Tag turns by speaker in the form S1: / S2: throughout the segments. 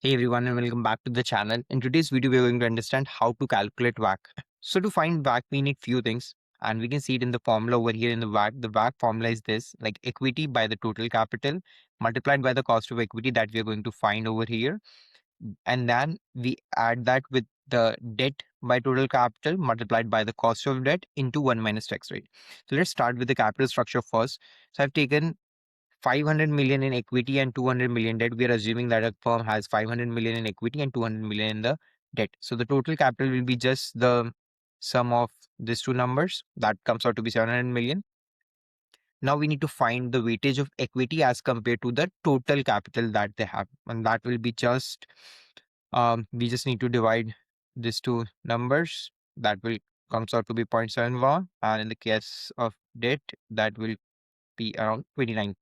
S1: Hey everyone and welcome back to the channel. In today's video, we're going to understand how to calculate WACC. So to find WACC, we need few things and we can see it in the formula over here in the WACC. The WACC formula is this, like equity by the total capital multiplied by the cost of equity that we are going to find over here. And then we add that with the debt by total capital multiplied by the cost of debt into 1 minus tax rate. So let's start with the capital structure first. So I've taken 500 million in equity and 200 million debt. We are assuming that a firm has 500 million in equity and 200 million in the debt. So the total capital will be just the sum of these two numbers. That comes out to be 700 million. Now we need to find the weightage of equity as compared to the total capital that they have. And that will be just, we just need to divide these two numbers. That will comes out to be 0.71. And in the case of debt, that will be around 29.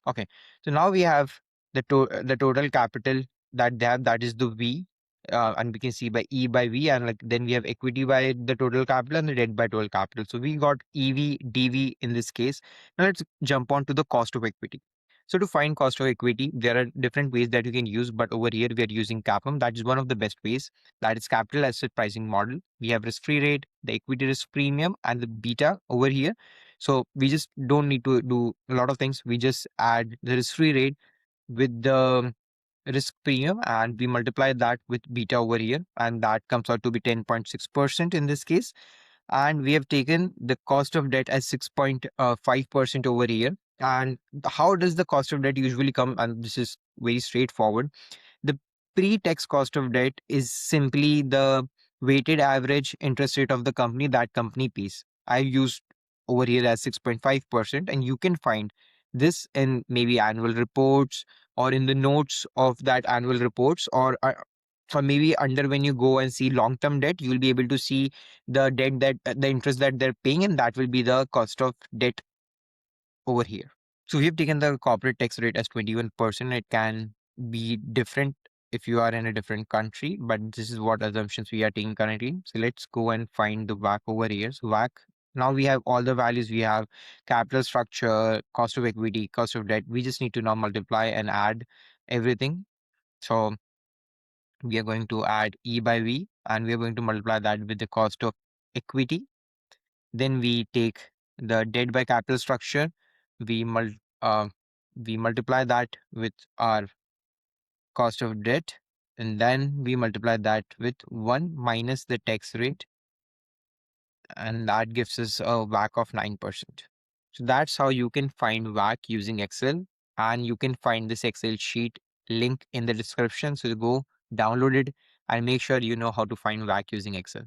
S1: Okay, so now we have the total capital that they have, that is the V, and we can see by E by V, and like then we have equity by the total capital and the debt by total capital. So we got EV, DV in this case. Now let's jump on to the cost of equity. So to find cost of equity, there are different ways that you can use, but over here we are using CAPM. That is one of the best ways. That is capital asset pricing model. We have risk-free rate, the equity risk premium, and the beta over here. So we just don't need to do a lot of things. We just add the risk-free rate with the risk premium and we multiply that with beta over here, and that comes out to be 10.6% in this case. And we have taken the cost of debt as 6.5% over here. And how does the cost of debt usually come? And this is very straightforward. The pre-tax cost of debt is simply the weighted average interest rate of the company that company pays. I've used over here as 6.5%, and you can find this in maybe annual reports or in the notes of that annual reports, or maybe under when you go and see long-term debt, you will be able to see the debt that the interest that they're paying, and that will be the cost of debt over here. So we have taken the corporate tax rate as 21%. It can be different if you are in a different country, but this is what assumptions we are taking currently. So let's go and find the WACC over here. So WACC, now we have all the values. We have capital structure, cost of equity, cost of debt. We just need to now multiply and add everything. So we are going to add E by V and we are going to multiply that with the cost of equity. Then we take the debt by capital structure. We uh, we multiply that with our cost of debt, and then we multiply that with 1 minus the tax rate, and that gives us a WACC of 9%. So that's how you can find WACC using Excel, and you can find this Excel sheet link in the description. So go download it and make sure you know how to find WACC using Excel.